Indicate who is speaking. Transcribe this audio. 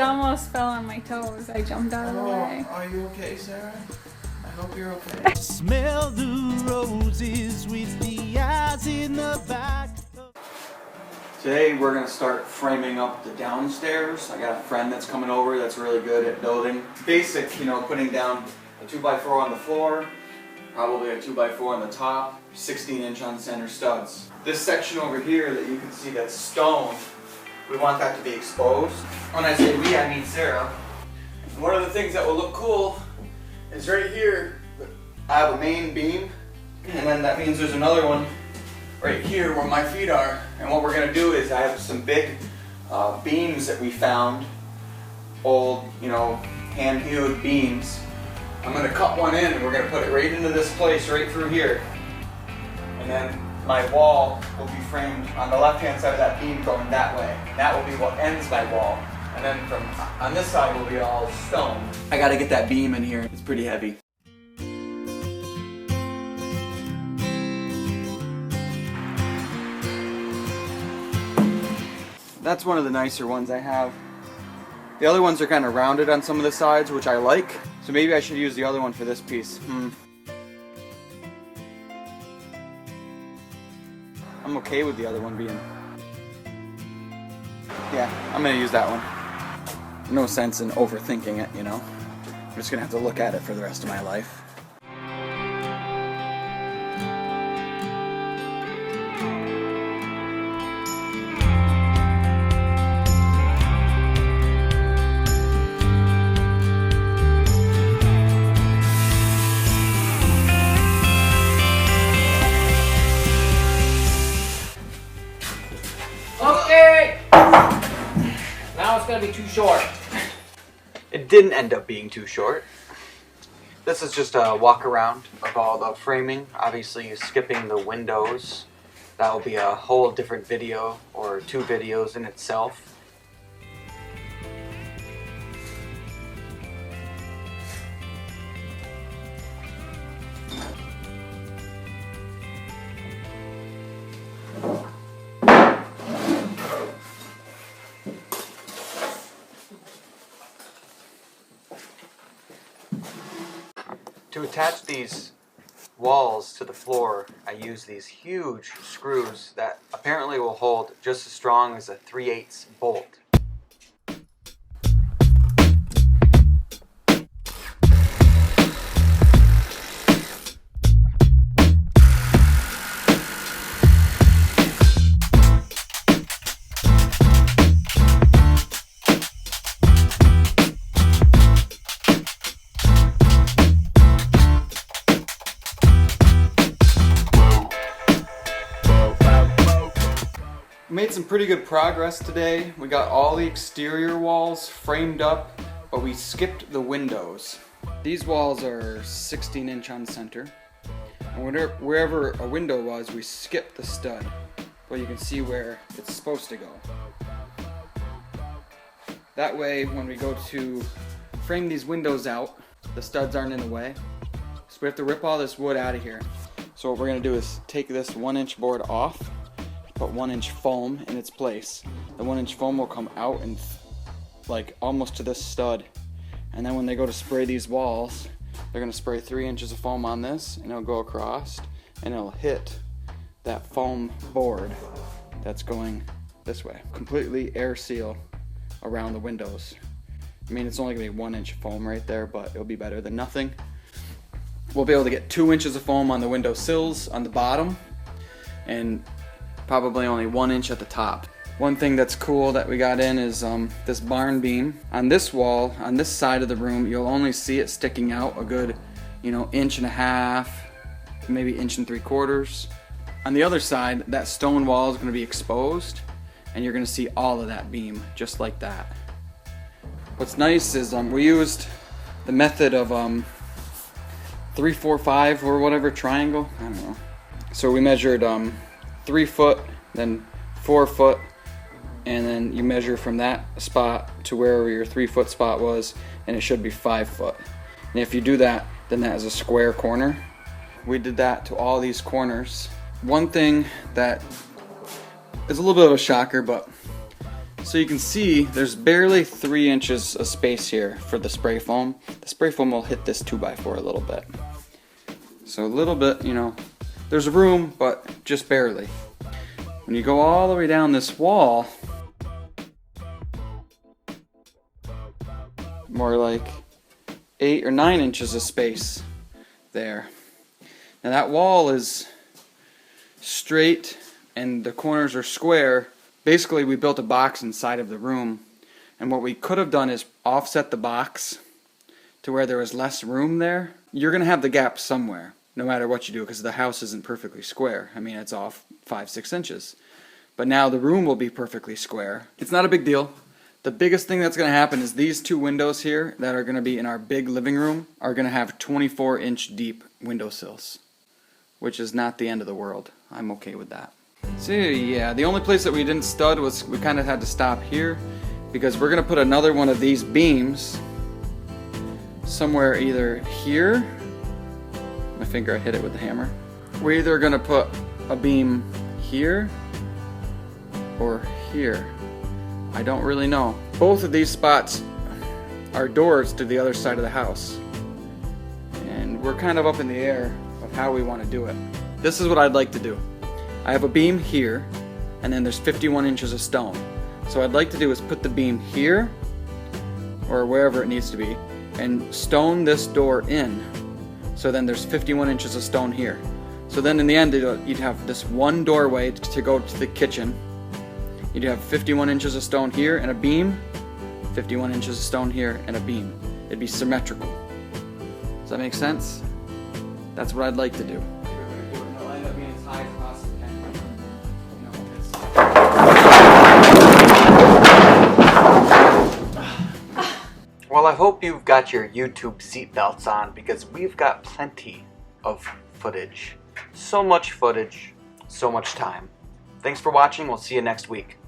Speaker 1: It almost fell on my toes. I jumped out of the way.
Speaker 2: Are you okay, Sarah? I hope you're okay.
Speaker 3: Smell the roses with the eyes in the back.
Speaker 2: Today we're going to start framing up the downstairs. I got a friend that's coming over that's really good at building. Basic, you know, putting down a 2x4 on the floor, probably a 2x4 on the top, 16-inch on center studs. This section over here that you can see that's stone, we want that to be exposed. When I say we, I mean Sarah. One of the things that will look cool is right here, I have a main beam, and then that means there's another one right here where my feet are. And what we're going to do is I have some big beams that we found, old, you know, hand-hewed beams. I'm going to cut one in and we're going to put it right into this place right through here. And then my wall will be framed on the left-hand side of that beam going that way. That will be what ends my wall. And then from on this side will be all stone. I got to get that beam in here. It's pretty heavy. That's one of the nicer ones I have. The other ones are kind of rounded on some of the sides, which I like. So maybe I should use the other one for this piece. I'm okay with the other one being... Yeah, I'm gonna use that one. No sense in overthinking it, you know? I'm just gonna have to look at it for the rest of my life.
Speaker 4: Okay! Now it's gonna be too short.
Speaker 2: It didn't end up being too short. This is just a walk around of all the framing. Obviously skipping the windows. That will be a whole different video or 2 videos in itself. To attach these walls to the floor, I use these huge screws that apparently will hold just as strong as a 3/8 bolt. We made some pretty good progress today. We got all the exterior walls framed up, but we skipped the windows. These walls are 16-inch on center. And wherever a window was, we skipped the stud. But you can see where it's supposed to go. That way, when we go to frame these windows out, the studs aren't in the way. So we have to rip all this wood out of here. So what we're gonna do is take this 1-inch board off, put 1-inch foam in its place. The 1-inch foam will come out and like almost to this stud. And then when they go to spray these walls, they're gonna spray 3 inches of foam on this and it'll go across and it'll hit that foam board that's going this way. Completely air seal around the windows. I mean, it's only gonna be 1-inch foam right there, but it'll be better than nothing. We'll be able to get 2 inches of foam on the window sills on the bottom and probably only 1 inch at the top. One thing that's cool that we got in is this barn beam. On this wall, on this side of the room, you'll only see it sticking out a good, 1.5 inches, maybe 1.75 inches. On the other side, that stone wall is going to be exposed, and you're going to see all of that beam, just like that. What's nice is we used the method of 3, 4, 5 or whatever triangle. I don't know. So we measured 3 foot, then 4 foot, and then you measure from that spot to wherever your 3 foot spot was, and it should be 5 foot. And if you do that, then that is a square corner. We did that to all these corners. One thing that is a little bit of a shocker, but So you can see there's barely 3 inches of space here for the spray foam. The spray foam will hit this 2x4 a little bit. So a little bit, you know, there's room, but just barely. When you go all the way down this wall, more like 8 or 9 inches of space there. Now that wall is straight and the corners are square. Basically, we built a box inside of the room, and what we could have done is offset the box to where there was less room there. You're going to have the gap somewhere, no matter what you do, because the house isn't perfectly square. I mean, it's off 5-6 inches. But now the room will be perfectly square. It's not a big deal. The biggest thing that's going to happen is these 2 windows here that are going to be in our big living room are going to have 24-inch deep windowsills, which is not the end of the world. I'm okay with that. So yeah, the only place that we didn't stud was we kind of had to stop here because we're going to put another one of these beams somewhere either here. My finger, I hit it with the hammer. We're either going to put a beam here or here. I don't really know. Both of these spots are doors to the other side of the house, and we're kind of up in the air of how we want to do it. This is what I'd like to do. I have a beam here, and then there's 51 inches of stone. So what I'd like to do is put the beam here, or wherever it needs to be, and stone this door in. So then there's 51 inches of stone here. So then in the end, you'd have this one doorway to go to the kitchen. You'd have 51 inches of stone here and a beam, 51 inches of stone here and a beam. It'd be symmetrical. Does that make sense? That's what I'd like to do. Well, I hope you've got your YouTube seatbelts on because we've got plenty of footage. So much footage, so much time. Thanks for watching. We'll see you next week.